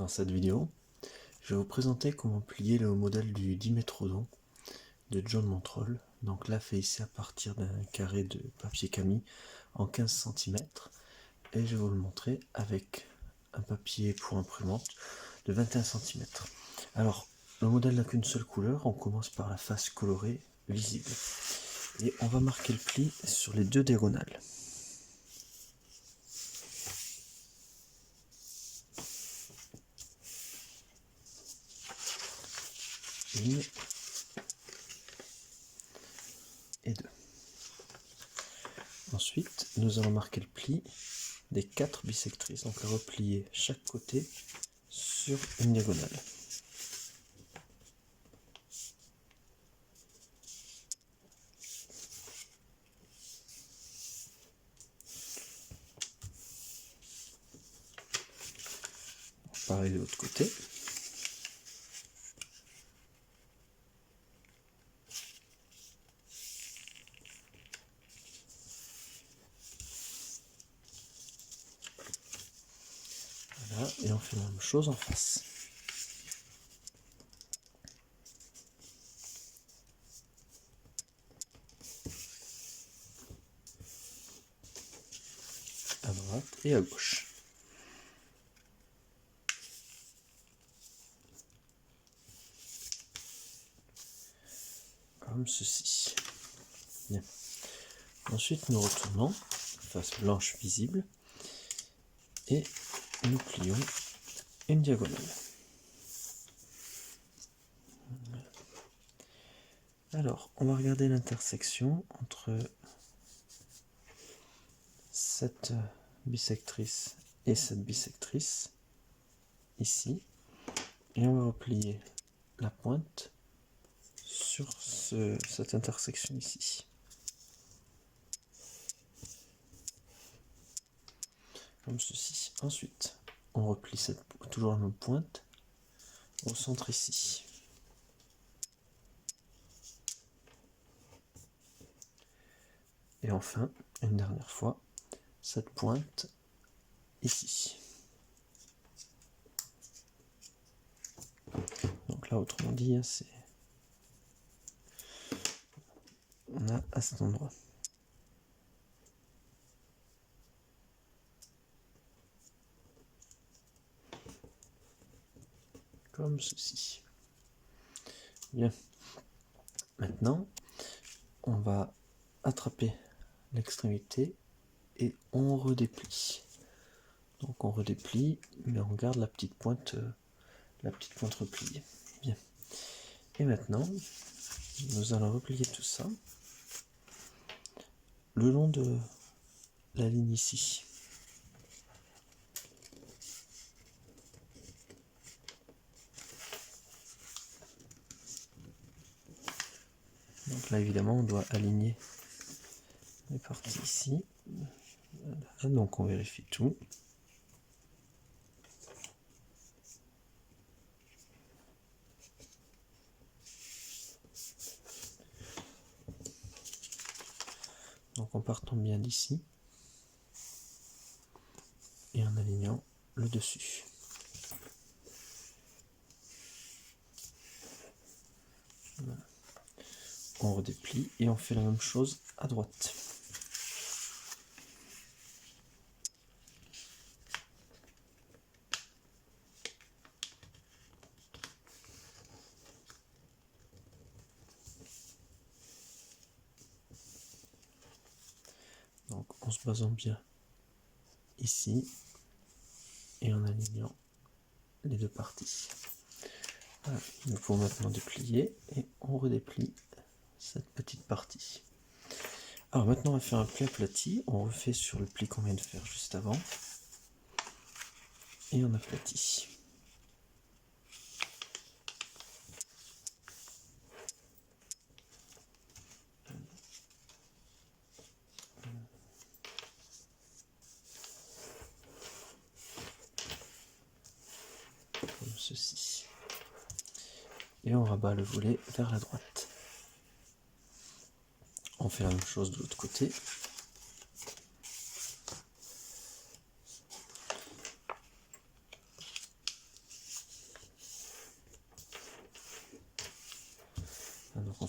Dans cette vidéo, je vais vous présenter comment plier le modèle du Dimétrodon de John Montrol. Donc là, fait ici à partir d'un carré de papier Camille en 15 cm. Et je vais vous le montrer avec un papier pour imprimante de 21 cm. Alors, le modèle n'a qu'une seule couleur. On commence par la face colorée visible. Et on va marquer le pli sur les deux diagonales. Une et deux. Ensuite, nous allons marquer le pli des 4 bissectrices, donc la replier chaque côté sur une diagonale. Pareil de l'autre côté. Voilà, et on fait la même chose en face. À droite et à gauche. Comme ceci. Bien. Ensuite, nous retournons, face blanche visible, et nous plions une diagonale. Alors, on va regarder l'intersection entre cette bissectrice et cette bissectrice, ici, et on va replier la pointe sur cette intersection ici. Comme ceci. Ensuite, on replie toujours la même pointe au centre ici. Et enfin, une dernière fois, cette pointe ici. Donc là, autrement dit, on a à cet endroit. Comme ceci. Bien. Maintenant, on va attraper l'extrémité et on redéplie. Donc on redéplie, mais on garde la petite pointe repliée. Bien. Et maintenant, nous allons replier tout ça le long de la ligne ici. Donc là, évidemment, on doit aligner les parties ici. Voilà. Donc on vérifie tout. Donc en partant bien d'ici et en alignant le dessus. Voilà. On redéplie et on fait la même chose à droite. Donc en se basant bien ici et en alignant les deux parties. Voilà. Il faut maintenant déplier et on redéplie cette petite partie. Alors maintenant on va faire un pli aplati, on refait sur le pli qu'on vient de faire juste avant et on aplatit. Comme ceci. Et on rabat le volet vers la droite. On fait la même chose de l'autre côté.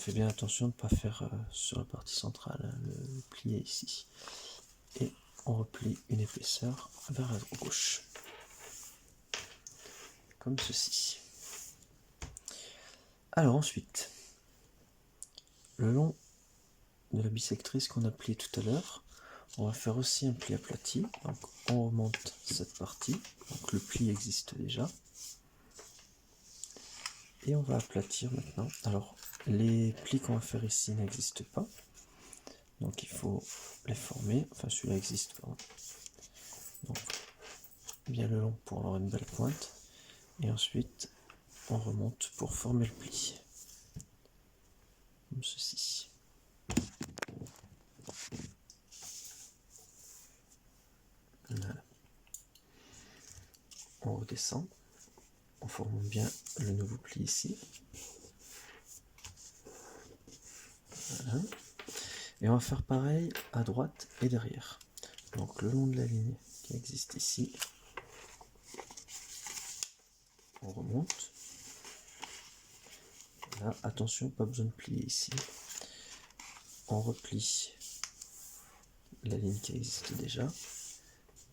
fait bien attention de ne pas faire sur la partie centrale, hein, le plier ici. Et on replie une épaisseur vers la gauche, comme ceci. Alors ensuite, le long de la bissectrice qu'on a plié tout à l'heure, on va faire aussi un pli aplati. Donc on remonte cette partie, donc le pli existe déjà. Et on va aplatir maintenant. Alors les plis qu'on va faire ici n'existent pas, donc il faut les former. Enfin celui-là existe pas. Donc bien le long pour avoir une belle pointe. Et ensuite on remonte pour former le pli. Comme ceci. Voilà. On redescend. On forme bien le nouveau pli ici. Voilà. Et on va faire pareil à droite et derrière. Donc le long de la ligne qui existe ici, on remonte. Là, attention, pas besoin de plier ici. On replie la ligne qui existe déjà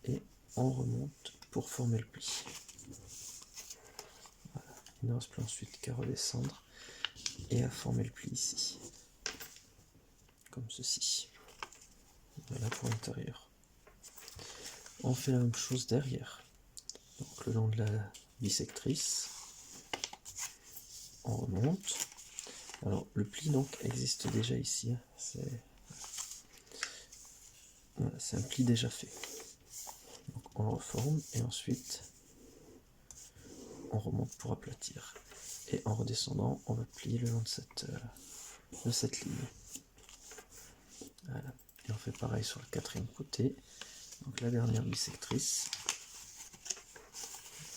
et on remonte pour former le pli. Voilà. Il ne reste plus ensuite qu'à redescendre et à former le pli ici, comme ceci. Voilà pour l'intérieur. On fait la même chose derrière. Donc le long de la bissectrice, on remonte. Alors le pli donc existe déjà ici. C'est un pli déjà fait. Donc on le reforme et ensuite on remonte pour aplatir. Et en redescendant, on va plier le long de cette ligne. Voilà. Et on fait pareil sur le quatrième côté. Donc la dernière bissectrice.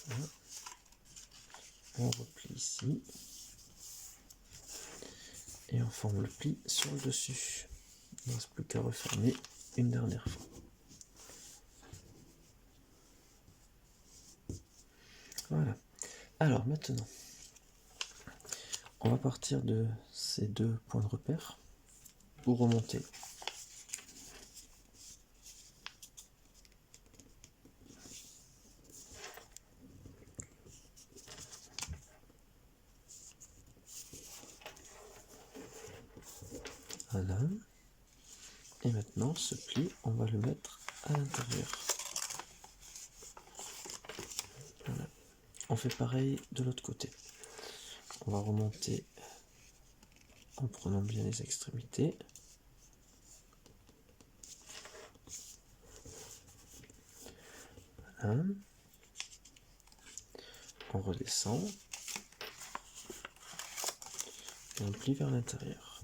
Voilà. On replie ici. Et on forme le pli sur le dessus. Il ne reste plus qu'à refermer une dernière fois. Voilà. Alors maintenant, on va partir de ces deux points de repère pour remonter. Voilà. Et maintenant, ce pli, on va le mettre à l'intérieur. Voilà. On fait pareil de l'autre côté. On va remonter en prenant bien les extrémités. Voilà. On redescend. Et on plie vers l'intérieur.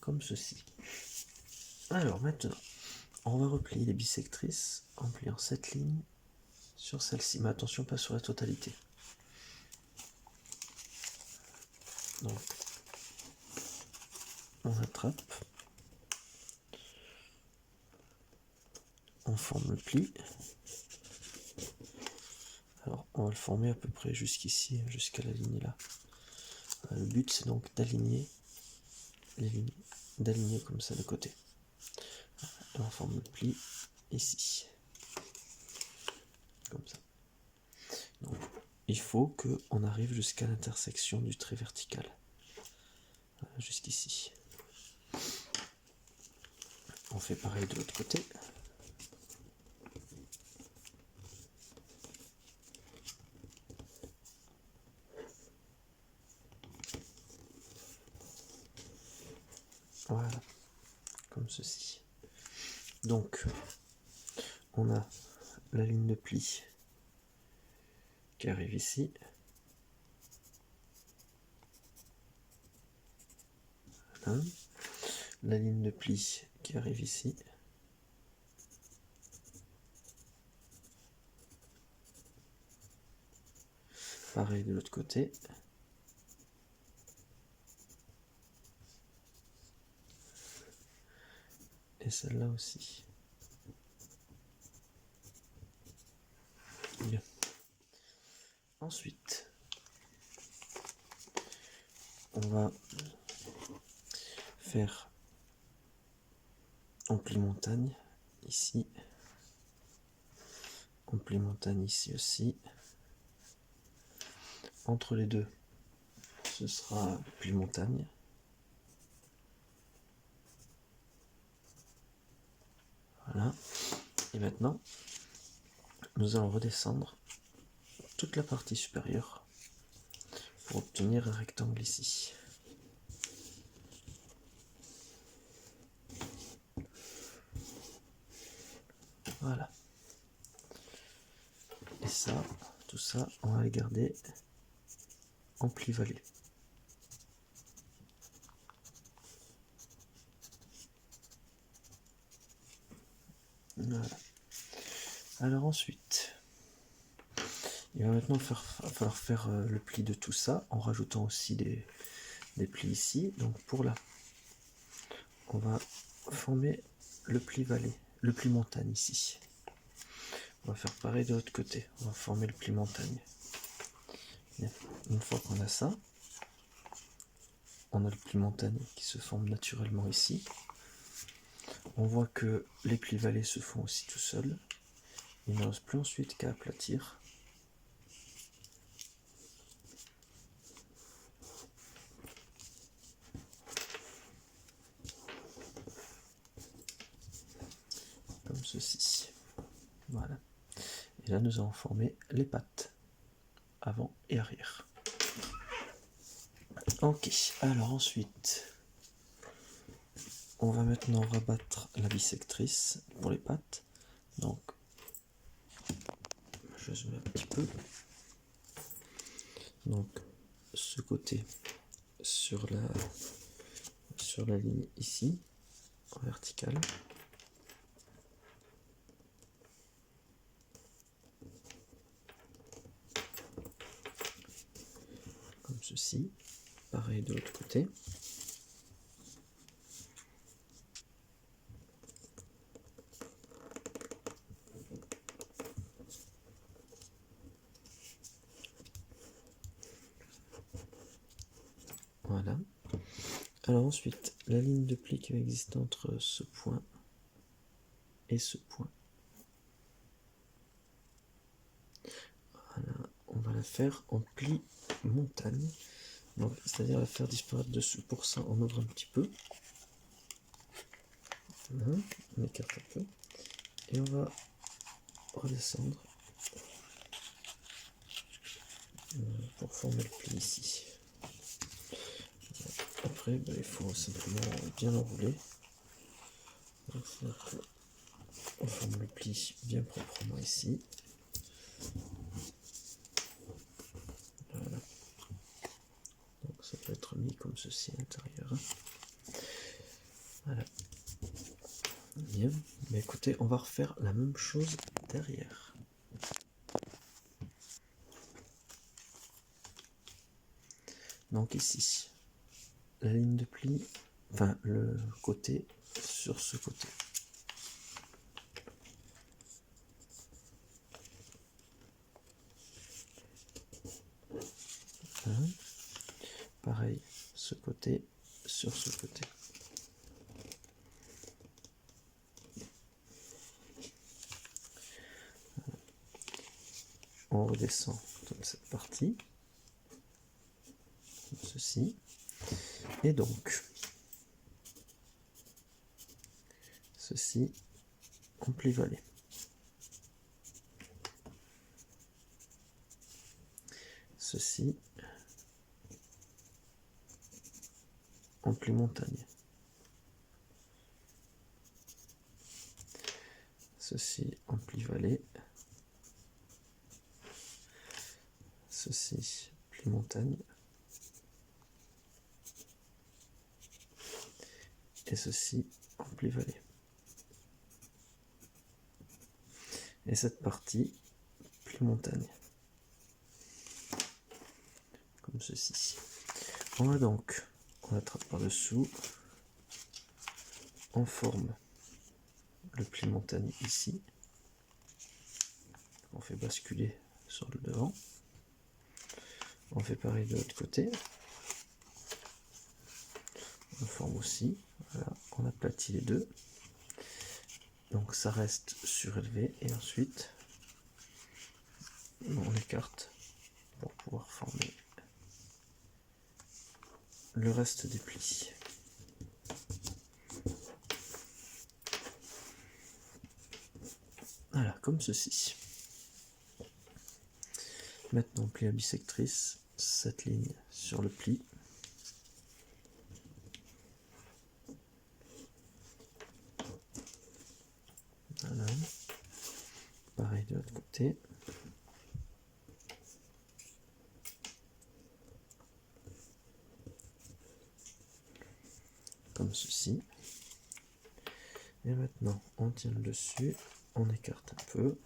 Comme ceci. Alors maintenant, on va replier les bissectrices en pliant cette ligne sur celle-ci. Mais attention, pas sur la totalité. Donc, on attrape. On forme le pli. Alors, on va le former à peu près jusqu'ici, jusqu'à la ligne là. Le but, c'est donc d'aligner les lignes, d'aligner comme ça de côté. Et on forme le pli ici. Comme ça. Donc, il faut qu'on arrive jusqu'à l'intersection du trait vertical. Voilà, jusqu'ici. On fait pareil de l'autre côté. Voilà, comme ceci. Donc, on a la ligne de pli qui arrive ici. Voilà. La ligne de pli qui arrive ici. Pareil de l'autre côté. Et celle-là aussi. Bien. Ensuite, on va faire en pli montagne ici, en pli montagne ici aussi. Entre les deux, ce sera pli montagne. Voilà. Et maintenant, nous allons redescendre toute la partie supérieure pour obtenir un rectangle ici. Voilà. Et ça, tout ça, on va les garder en pli valet. Voilà. Alors ensuite, il va maintenant falloir faire le pli de tout ça en rajoutant aussi des plis ici. Donc pour là, on va former le pli valet, le pli montagne ici. On va faire pareil de l'autre côté, on va former le pli montagne. Bien. Une fois qu'on a ça, on a le pli montagne qui se forme naturellement ici. On voit que les plis valets se font aussi tout seuls. Il ne reste plus ensuite qu'à aplatir. Comme ceci. Voilà. Et là, nous allons former les pattes, avant et arrière. Ok, alors ensuite, on va maintenant rabattre la bissectrice pour les pattes. Donc, je zoome un petit peu. Donc, ce côté sur la ligne ici, en verticale. Comme ceci. Pareil de l'autre côté. Voilà. Alors ensuite, la ligne de pli qui va exister entre ce point et ce point. Voilà, on va la faire en pli montagne. Donc, c'est-à-dire la faire disparaître dessus. Pour ça, on ouvre un petit peu. Voilà, on écarte un peu. Et on va redescendre pour former le pli ici. Après, il faut simplement bien l'enrouler. On forme le pli bien proprement ici. Voilà. Donc ça peut être mis comme ceci à l'intérieur. Voilà. Bien. Mais écoutez, on va refaire la même chose derrière. Donc ici, la ligne de pli, enfin le côté sur ce côté. Hein. Pareil, ce côté sur ce côté. On redescend toute cette partie, comme ceci, et donc ceci en pli valet. Ceci en pli montagne. Ceci en pli valet. Ceci pli montagne. Et ceci en pli valet. Et cette partie pli montagne. Comme ceci. On va donc, on attrape par dessous, on forme le pli montagne ici, on fait basculer sur le devant, on fait pareil de l'autre côté, on forme aussi. Voilà, on aplatit les deux. Donc ça reste surélevé et ensuite on écarte pour pouvoir former le reste des plis. Voilà, comme ceci. Maintenant, pli à bisectrice, cette ligne sur le pli. Voilà. Pareil de l'autre côté. Comme ceci. Et maintenant, on tient le dessus, on écarte un peu.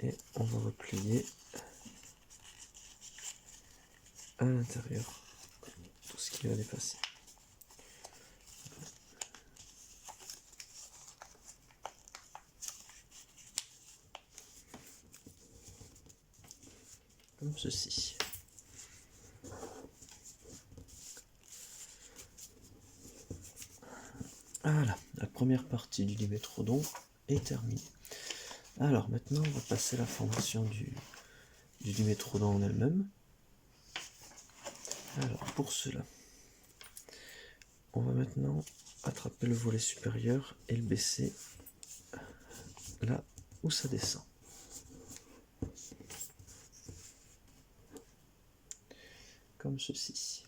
Et on va replier à l'intérieur tout ce qui va dépasser. Comme ceci. Voilà, la première partie du dimétrodon est terminée. Alors maintenant, on va passer à la formation du dimétrodon en elle-même. Alors pour cela, on va maintenant attraper le volet supérieur et le baisser là où ça descend. Comme ceci.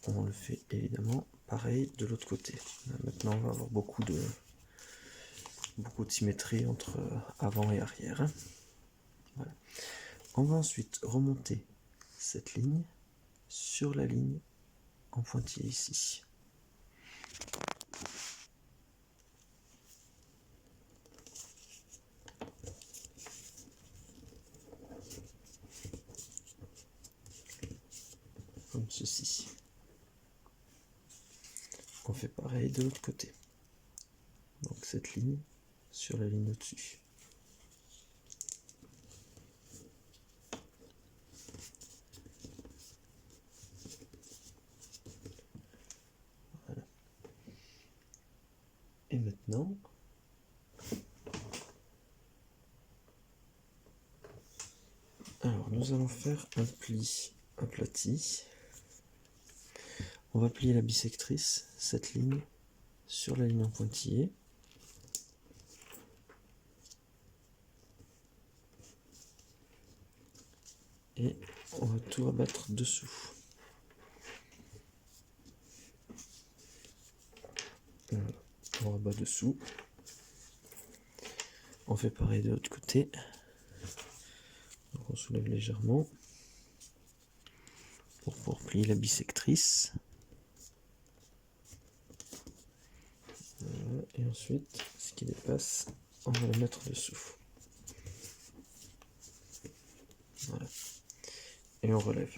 On le fait évidemment pareil de l'autre côté. Maintenant on va avoir beaucoup de symétrie entre avant et arrière. Voilà. On va ensuite remonter cette ligne sur la ligne en pointillé ici. Comme ceci. On fait pareil de l'autre côté. Donc cette ligne sur la ligne au-dessus. Voilà. Et maintenant, alors nous allons faire un pli aplati. On va plier la bisectrice, cette ligne, sur la ligne en pointillé. Et on va tout abattre dessous. Voilà. On rabat dessous. On fait pareil de l'autre côté. Donc on soulève légèrement pour pouvoir plier la bisectrice. Voilà. Et ensuite, ce qui dépasse, on va le mettre dessous. Voilà. Et on relève.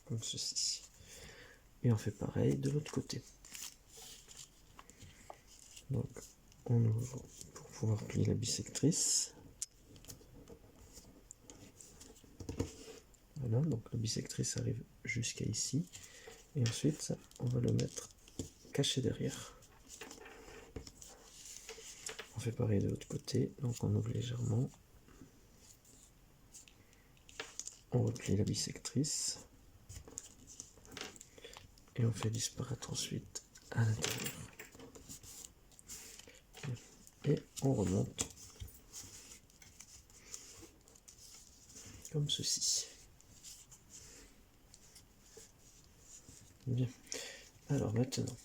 Comme ceci. Et on fait pareil de l'autre côté. Donc on ouvre pour pouvoir plier la bisectrice. Voilà, donc la bisectrice arrive jusqu'à ici. Et ensuite, on va le mettre caché derrière. On fait pareil de l'autre côté, donc on ouvre légèrement. On replie la bisectrice. Et on fait disparaître ensuite à l'intérieur. Et on remonte. Comme ceci. Bien. Alors maintenant,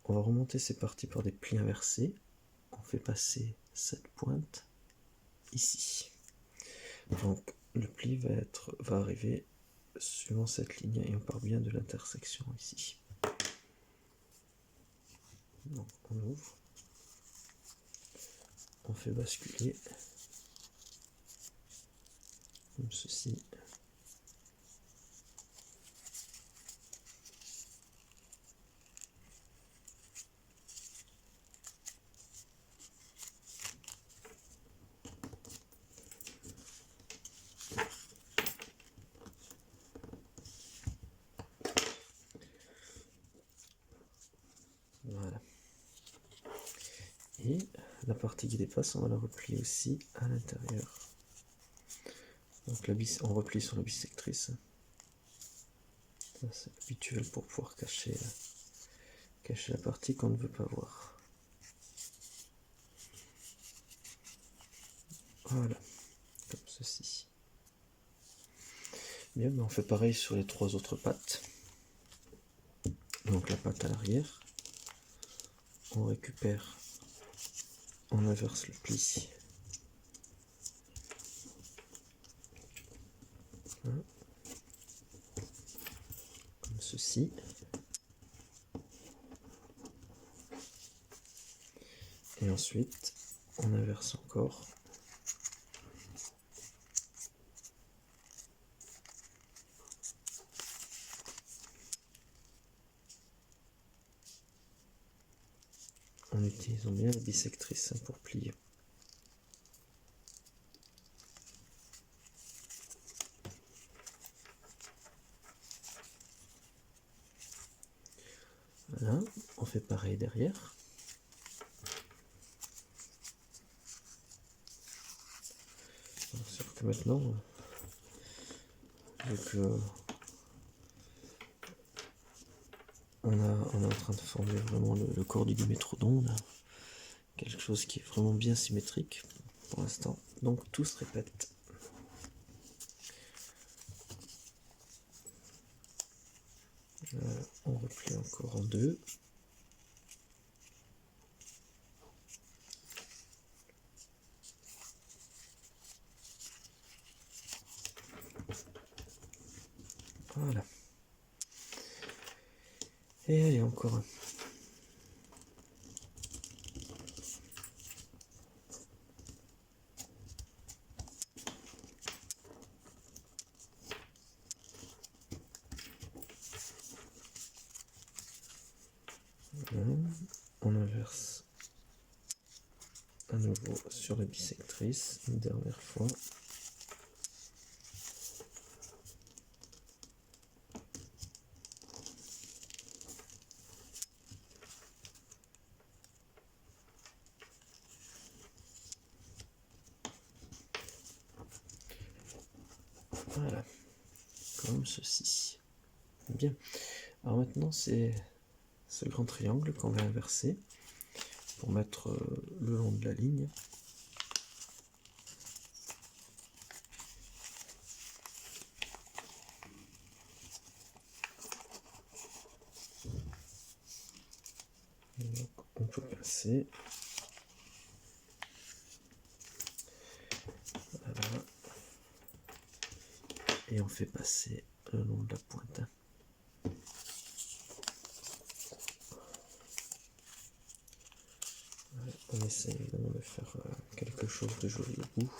on va remonter ces parties par des plis inversés. On fait passer cette pointe ici. Donc le pli va arriver suivant cette ligne et on part bien de l'intersection ici. Donc on ouvre, on fait basculer comme ceci. replier. La partie qui dépasse, on va la replier aussi à l'intérieur. Donc on replie sur la bisectrice. C'est habituel pour pouvoir cacher la partie qu'on ne veut pas voir. Voilà, comme ceci. Bien, on fait pareil sur les 3 autres pattes. Donc la patte à l'arrière, on récupère, on inverse le pli. Voilà. Comme ceci. Et ensuite, on inverse encore. En utilisant bien la bisectrice pour plier. Voilà, on fait pareil derrière. Sauf que maintenant, vu que on est en train de former vraiment le corps du dimétrodon, quelque chose qui est vraiment bien symétrique pour l'instant. Donc tout se répète. On replie encore en 2. Voilà. Et allez, encore un. Voilà. On inverse à nouveau sur la bisectrice, une dernière fois. Voilà, comme ceci. Bien. Alors maintenant, c'est ce grand triangle qu'on va inverser pour mettre le long de la ligne. Donc, on peut passer. Voilà. Et on fait passer le long de la pointe. On essaie évidemment de faire quelque chose de joli au bout.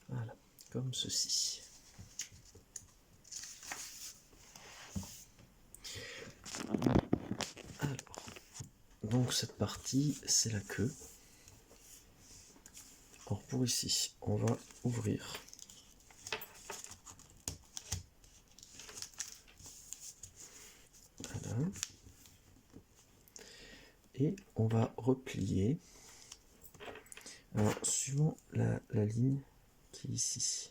Voilà, comme ceci. Alors, donc cette partie, c'est la queue. Alors pour ici, on va ouvrir. Voilà. Et on va replier. Alors, suivant la ligne qui est ici.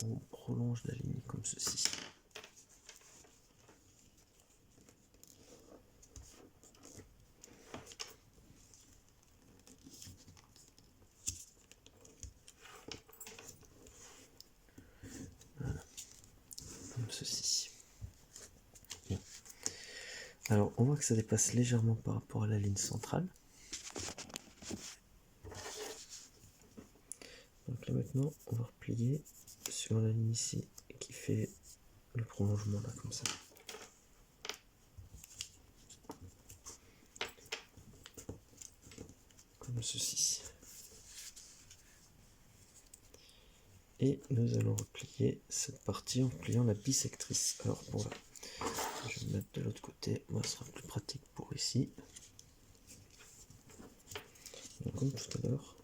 On prolonge la ligne comme ceci. Voilà. Comme ceci. Bien. Alors, on voit que ça dépasse légèrement par rapport à la ligne centrale. Donc là maintenant, on va replier sur la ligne ici qui fait le prolongement là comme ça. Comme ceci. Et nous allons replier cette partie en pliant la bisectrice. Alors pour Je vais le mettre de l'autre côté, moi ce sera plus pratique pour ici. Donc, comme tout à l'heure,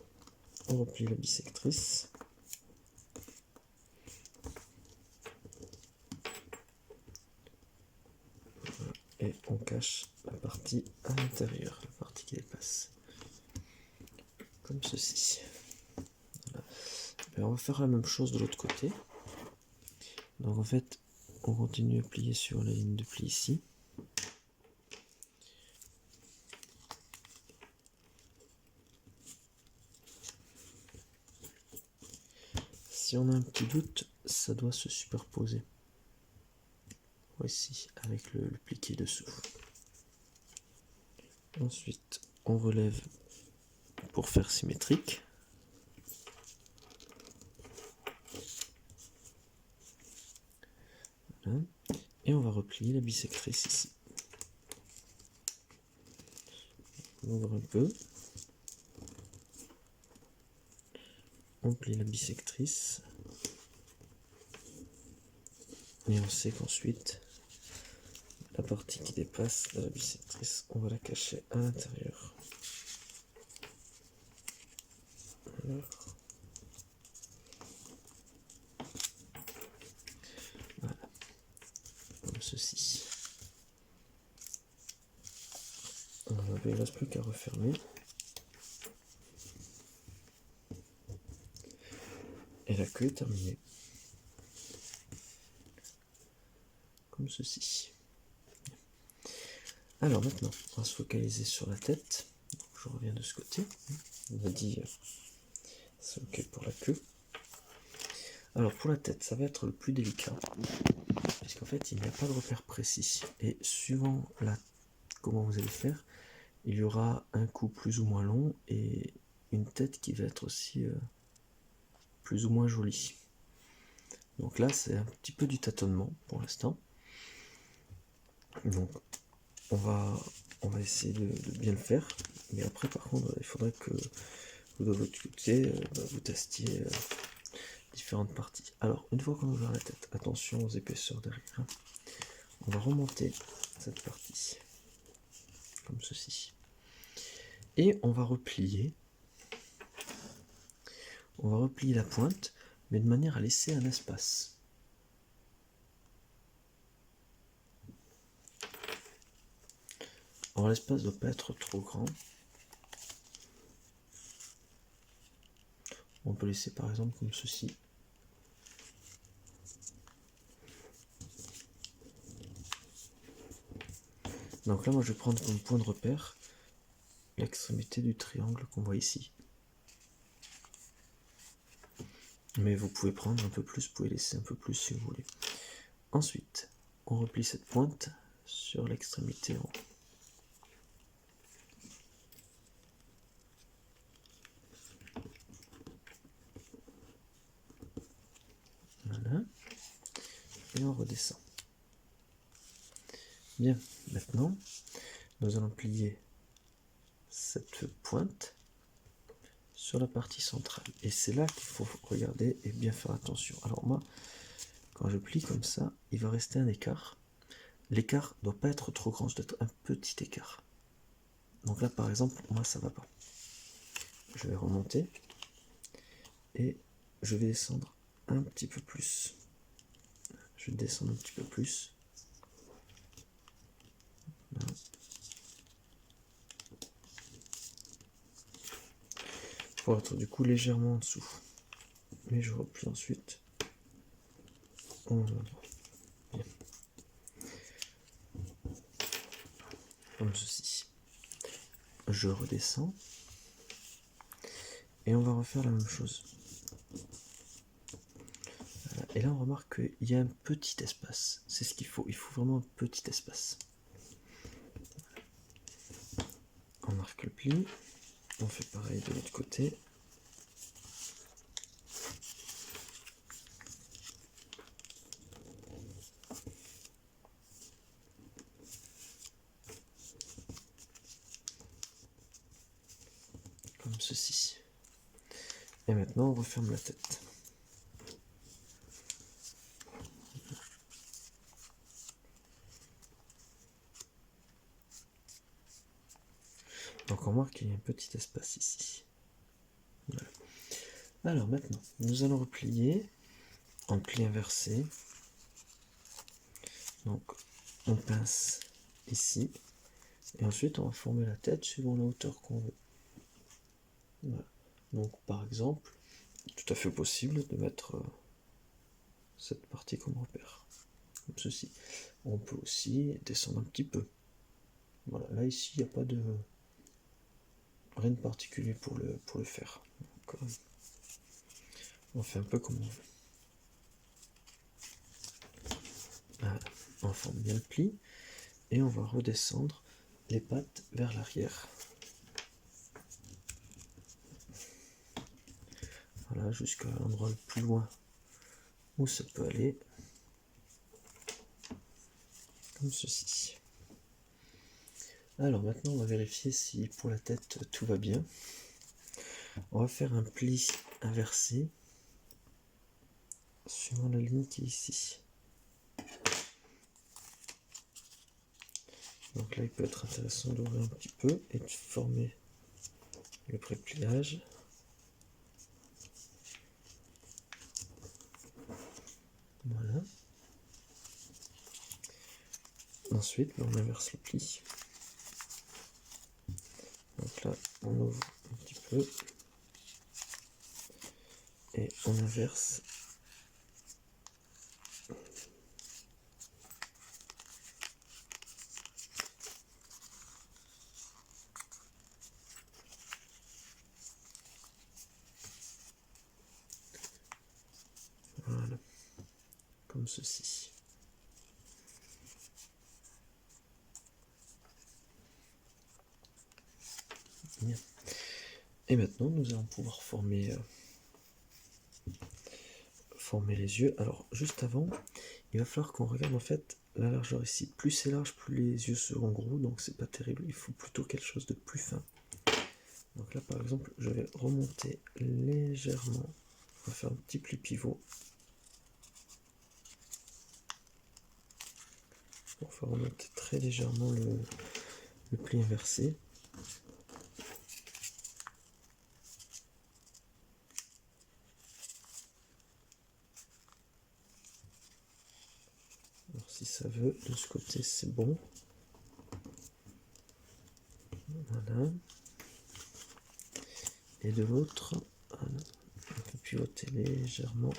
on replie la bissectrice. Et on cache la partie à l'intérieur, la partie qui dépasse. Comme ceci. Voilà. Et on va faire la même chose de l'autre côté. Donc en fait, on continue à plier sur la ligne de pli ici. Si on a un petit doute, ça doit se superposer. Voici, avec le pli qui est dessous. Ensuite, on relève pour faire symétrique. Voilà. Et on va replier la bissectrice ici. On ouvre un peu. On plie la bissectrice. Et on sait qu'ensuite, la partie qui dépasse de la bissectrice, on va la cacher à l'intérieur. Voilà, comme ceci. Alors, il ne reste plus qu'à refermer. Et la queue est terminée. Comme ceci. Alors maintenant, on va se focaliser sur la tête. Donc, je reviens de ce côté. On a dit c'est ok pour la queue. Alors pour la tête, ça va être le plus délicat. Puisqu'en fait, il n'y a pas de repère précis. Et suivant comment vous allez faire, il y aura un cou plus ou moins long et une tête qui va être aussi plus ou moins jolie. Donc là, c'est un petit peu du tâtonnement pour l'instant. Donc on va essayer de bien le faire. Mais après, par contre, il faudrait que vous, de votre côté, vous testiez différentes parties. Alors, une fois qu'on a ouvert la tête, attention aux épaisseurs derrière. On va remonter cette partie, comme ceci. Et on va replier la pointe, mais de manière à laisser un espace. Alors l'espace ne doit pas être trop grand. On peut laisser par exemple comme ceci. Donc là, moi je vais prendre comme point de repère l'extrémité du triangle qu'on voit ici. Mais vous pouvez prendre un peu plus, vous pouvez laisser un peu plus si vous voulez. Ensuite, on replie cette pointe sur l'extrémité en haut. Voilà. Et on redescend. Bien, maintenant, nous allons plier cette pointe sur la partie centrale. Et c'est là qu'il faut regarder et bien faire attention. Alors moi, quand je plie comme ça, il va rester un écart. L'écart ne doit pas être trop grand, ça doit être un petit écart. Donc là, par exemple, moi, ça va pas. Je vais remonter et je vais descendre un petit peu plus. Je vais descendre un petit peu plus. Voilà. Pour être du coup légèrement en dessous. Mais je replie ensuite. Bien. Comme ceci. Je redescends. Et on va refaire la même chose. Voilà. Et là on remarque qu'il y a un petit espace. C'est ce qu'il faut. Il faut vraiment un petit espace. On marque le pli. On fait pareil de l'autre côté. Comme ceci. Et maintenant on referme la tête. Donc on remarque qu'il y a un petit espace ici. Voilà. Alors maintenant, nous allons replier en pli inversé. Donc on pince ici. Et ensuite on va former la tête suivant la hauteur qu'on veut. Voilà. Donc par exemple, tout à fait possible de mettre cette partie comme repère. Comme ceci. On peut aussi descendre un petit peu. Voilà, là ici il n'y a pas de rien de particulier pour le faire. Donc, on fait un peu comme on veut. Voilà, on forme bien le pli et on va redescendre les pattes vers l'arrière. Voilà, jusqu'à l'endroit le plus loin où ça peut aller. Comme ceci. Alors maintenant on va vérifier si pour la tête tout va bien. On va faire un pli inversé suivant la ligne qui est ici. Donc là il peut être intéressant d'ouvrir un petit peu et de former le pré-pliage. Voilà. Ensuite on inverse le pli. Donc là on ouvre un petit peu et on inverse. Voilà, comme ceci. Bien. Et maintenant nous allons pouvoir former les yeux. Alors juste avant, il va falloir qu'on regarde en fait la largeur ici. Plus c'est large, plus les yeux seront gros, donc c'est pas terrible. Il faut plutôt quelque chose de plus fin. Donc là par exemple, je vais remonter légèrement. On va faire un petit pli pivot. On va remonter très légèrement le pli inversé. Alors si ça veut, de ce côté c'est bon. Voilà. Et de l'autre, voilà, on peut pivoter légèrement.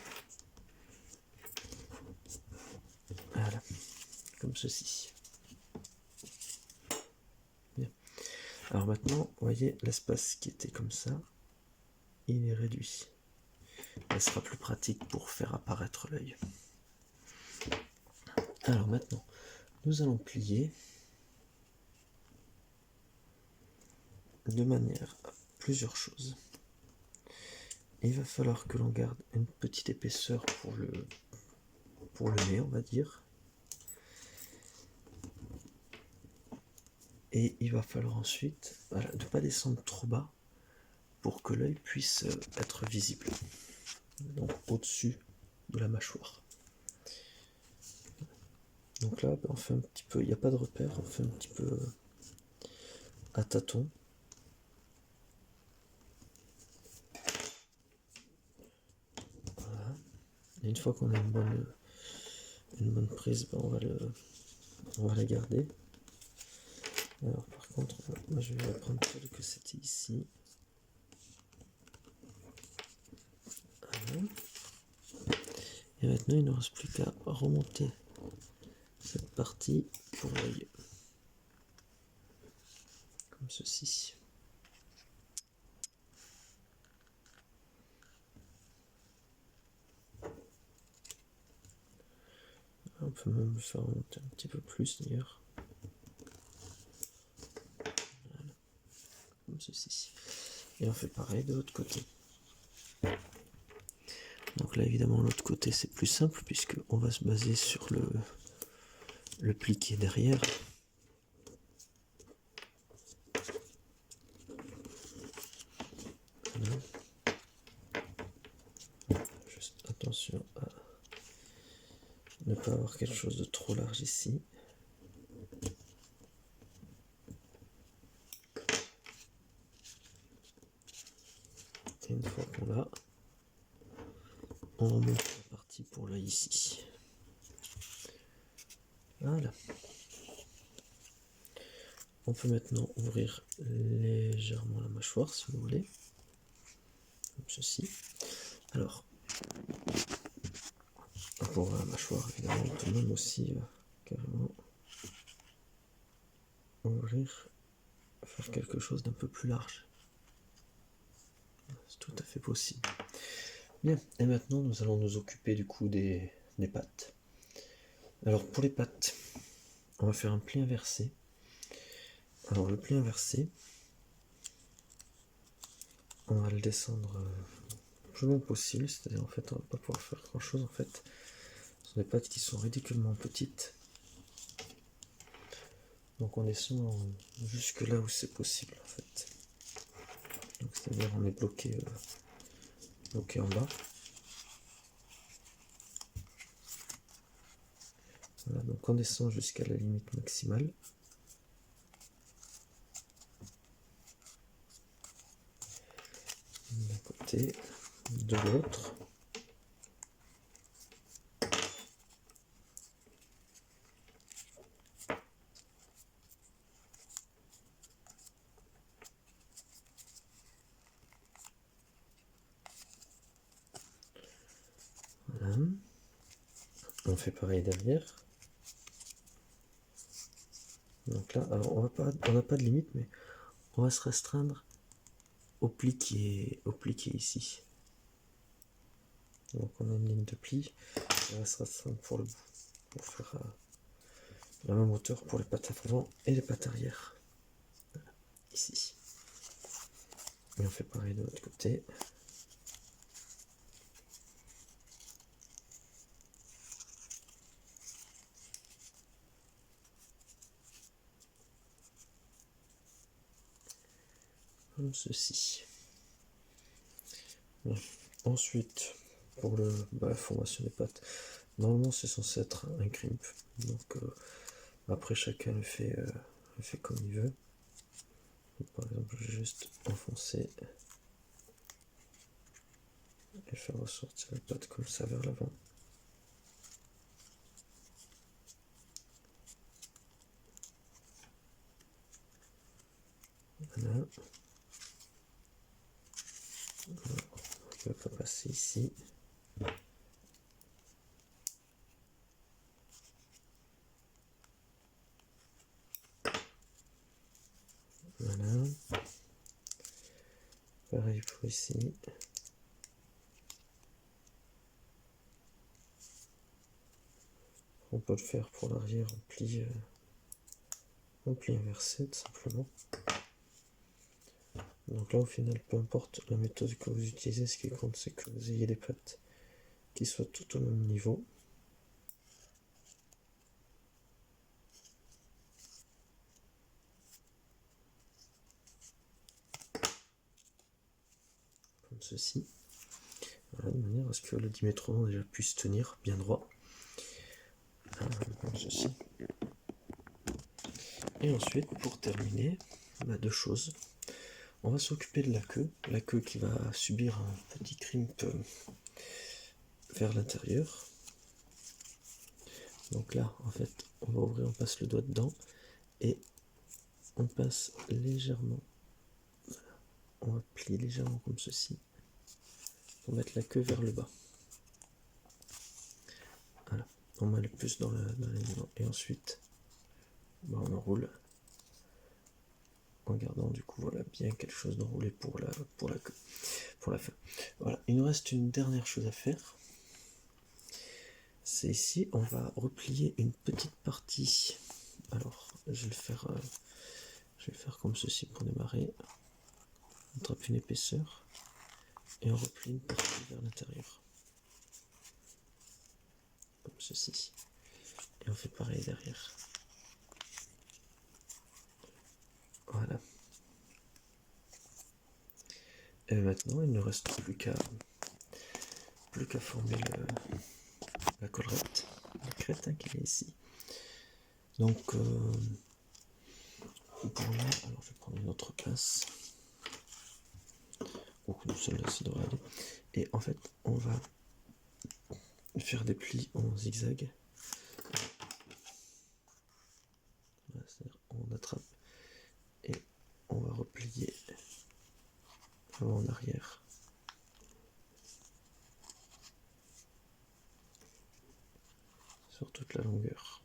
Voilà, comme ceci. Bien. Alors maintenant, vous voyez l'espace qui était comme ça, il est réduit. Ça sera plus pratique pour faire apparaître l'œil. Alors maintenant, nous allons plier de manière à plusieurs choses. Il va falloir que l'on garde une petite épaisseur pour le nez, on va dire. Et il va falloir ensuite, voilà, ne pas descendre trop bas pour que l'œil puisse être visible. Donc au-dessus de la mâchoire. Donc là, on fait un petit peu, il n'y a pas de repère, on fait un petit peu à tâtons. Voilà. Et une fois qu'on a une bonne prise, ben on va la garder. Alors par contre, moi je vais prendre celle que c'était ici. Voilà. Et maintenant, il ne reste plus qu'à remonter cette partie pour l'œil. Comme ceci. On peut même le faire remonter un petit peu plus d'ailleurs. Voilà. Comme ceci. Et on fait pareil de l'autre côté. Donc là évidemment l'autre côté c'est plus simple puisque on va se baser sur le pli qui est derrière. Voilà. Juste attention à ne pas avoir quelque chose de trop large ici. Et une fois qu'on l'a, on remonte la partie pour là ici. Voilà. On peut maintenant ouvrir légèrement la mâchoire si vous voulez, comme ceci. Alors, pour ouvrir la mâchoire, évidemment, on peut même aussi carrément ouvrir, faire quelque chose d'un peu plus large. C'est tout à fait possible. Bien, et maintenant nous allons nous occuper du coup des pattes. Alors pour les pattes, on va faire un pli inversé. Alors le pli inversé, on va le descendre le plus long possible, c'est-à-dire en fait on va pas pouvoir faire grand chose en fait. Ce sont des pattes qui sont ridiculement petites. Donc on descend jusque là où c'est possible en fait. Donc c'est-à-dire on est bloqué en bas. Voilà, donc on descend jusqu'à la limite maximale. D'un côté, de l'autre. Voilà. On fait pareil derrière. Donc là, alors on n'a pas de limite, mais on va se restreindre au pli qui est ici. Donc on a une ligne de pli, on va se restreindre pour le bout, pour faire la même hauteur pour les pattes avant et les pattes arrière. Voilà, ici. Et on fait pareil de l'autre côté. Comme ceci. Voilà. Ensuite, pour la formation des pattes, normalement c'est censé être un crimp. Donc après chacun le fait comme il veut. Donc, par exemple, je vais juste enfoncer et faire ressortir la patte comme ça vers l'avant. Voilà. Il ne va pas passer ici. Voilà. Pareil pour ici. On peut le faire pour l'arrière en pli inversé tout simplement. Donc là au final, peu importe la méthode que vous utilisez, ce qui compte c'est que vous ayez les pattes qui soient tout au même niveau. Comme ceci. Voilà, de manière à ce que le dimétrodon déjà puisse tenir bien droit. Comme ceci. Et ensuite, pour terminer, deux choses. On va s'occuper de la queue qui va subir un petit crimp vers l'intérieur. Donc là, en fait, on va ouvrir, on passe le doigt dedans et on passe légèrement. Voilà. On va plier légèrement comme ceci pour mettre la queue vers le bas. Voilà, on met le plus dans l'alignement et ensuite on enroule en gardant du coup voilà bien quelque chose d'enroulé pour la queue, pour la fin. Voilà, il nous reste une dernière chose à faire. C'est ici, on va replier une petite partie. Alors, je vais le faire comme ceci pour démarrer. On trappe une épaisseur et on replie une partie vers l'intérieur. Comme ceci. Et on fait pareil derrière. Voilà. Et maintenant, il ne reste plus qu'à former la collerette, la crête qui est ici. Donc, pour là, alors je vais prendre une autre pince celle-là, ça devrait aller. Et en fait, on va faire des plis en zigzag. Voilà, on attrape et on va replier avant en arrière. Sur toute la longueur.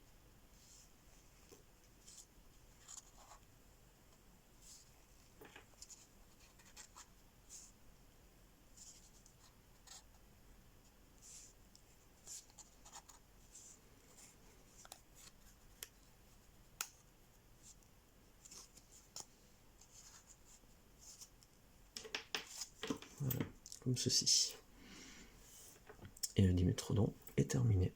Voilà, comme ceci. Et le dimétrodon est terminé.